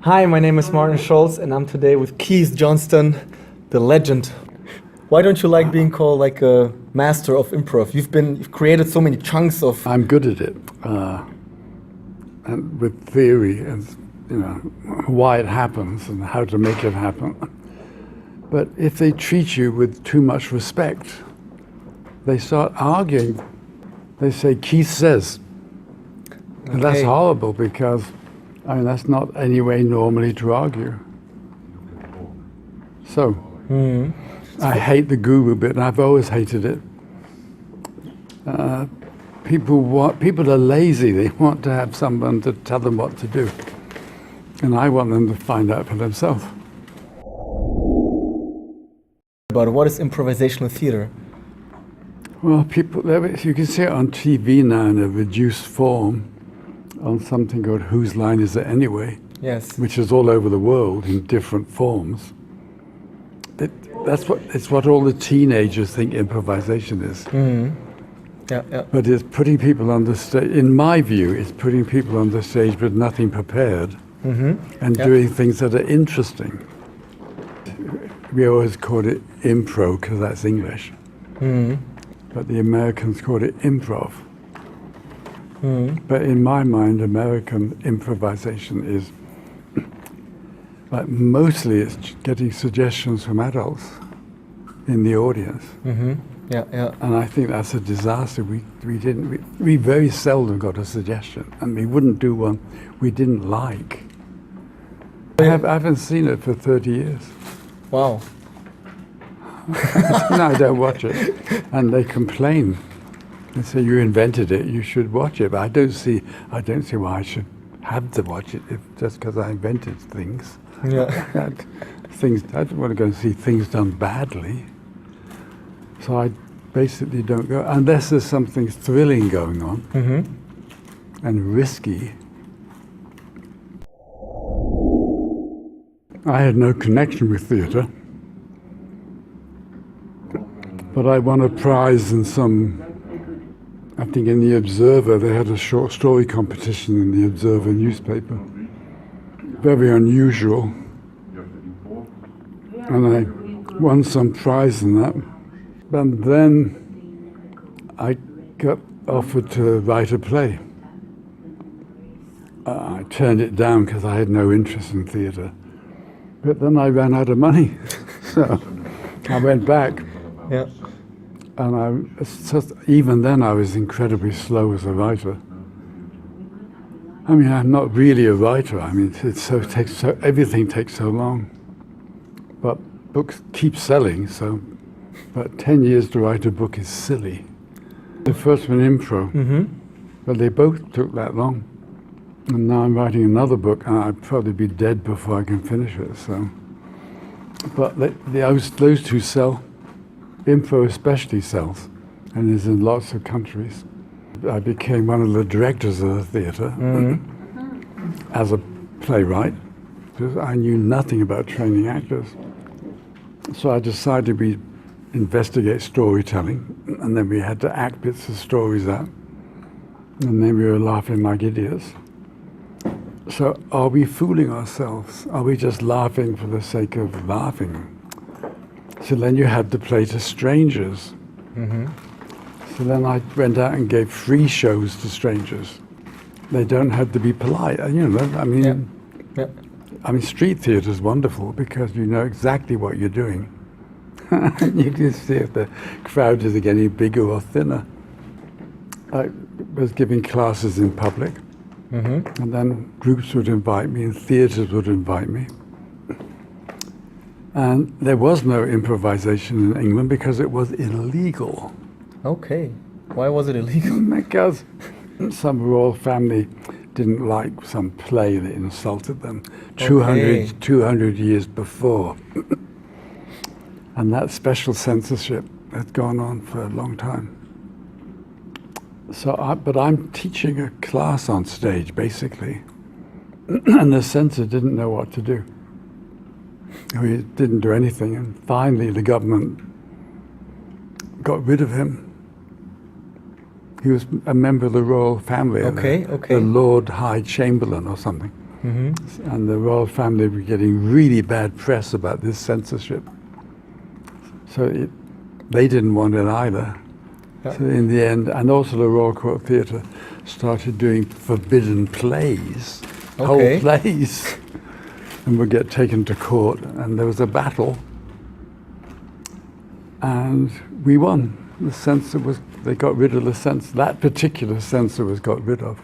Hi, my name is Martin Schulz, and I'm today with Keith Johnstone, the legend. Why don't you like being called like a master of improv? You've created so many chunks of. I'm good at it, and with theory and why it happens and how to make it happen. But if they treat you with too much respect, they start arguing. They say, Keith says. Okay. And that's horrible because, that's not any way normally to argue. So, I hate the guru bit, and I've always hated it. People are lazy. They want to have someone to tell them what to do. And I want them to find out for themselves. But what is improvisational theater? Well, you can see it on TV now in a reduced form on something called Whose Line Is It Anyway? Yes. Which is all over the world in different forms. It's what all the teenagers think improvisation is. Mm-hmm. Yeah. But it's putting people on the stage, in my view, it's putting people on the stage with nothing prepared and doing things that are interesting. We always called it Impro because that's English. But the Americans called it improv. But in my mind, American improvisation is like mostly it's getting suggestions from adults in the audience. Yeah. And I think that's a disaster. We very seldom got a suggestion, and we wouldn't do one we didn't like. I haven't seen it for 30 years. Wow. No, I don't watch it. And they complain. They say, you invented it, you should watch it. But I don't see why I should have to watch it just because I invented things. Yeah. I don't want to go and see things done badly. So I basically don't go, unless there's something thrilling going on and risky. I had no connection with theatre, but I won a prize in I think in the Observer, they had a short story competition in the Observer newspaper. Very unusual. And I won some prize in that. And then I got offered to write a play. I turned it down because I had no interest in theatre. But then I ran out of money. So I went back. Yeah. And even then I was incredibly slow as a writer. I'm not really a writer. Everything takes so long. But books keep selling, but 10 years to write a book is silly. The first one, Impro, but they both took that long. And now I'm writing another book, and I'd probably be dead before I can finish it. So, but those two sell. Impro especially sells, and is in lots of countries. I became one of the directors of the theatre as a playwright, because I knew nothing about training actors. So I decided we'd investigate storytelling, and then we had to act bits of stories out, and then we were laughing like idiots. So are we fooling ourselves? Are we just laughing for the sake of laughing? So then you had to play to strangers. So then I went out and gave free shows to strangers. They don't have to be polite, street theatre is wonderful because you know exactly what you're doing. You can see if the crowd is getting bigger or thinner. I was giving classes in public, and then groups would invite me and theatres would invite me. And there was no improvisation in England because it was illegal. Okay. Why was it illegal? Because some royal family didn't like some play that insulted them 200 years before. And that special censorship had gone on for a long time. But I'm teaching a class on stage, basically. And the censor didn't know what to do. He didn't do anything, and finally the government got rid of him. He was a member of the royal family, the Lord High Chamberlain or something. And the royal family were getting really bad press about this censorship. So they didn't want it either. Yeah. So in the end, and also the Royal Court Theatre started doing forbidden plays, Okay. whole plays, and would get taken to court. And there was a battle, and we won. The censor they got rid of the censor. That particular censor was got rid of.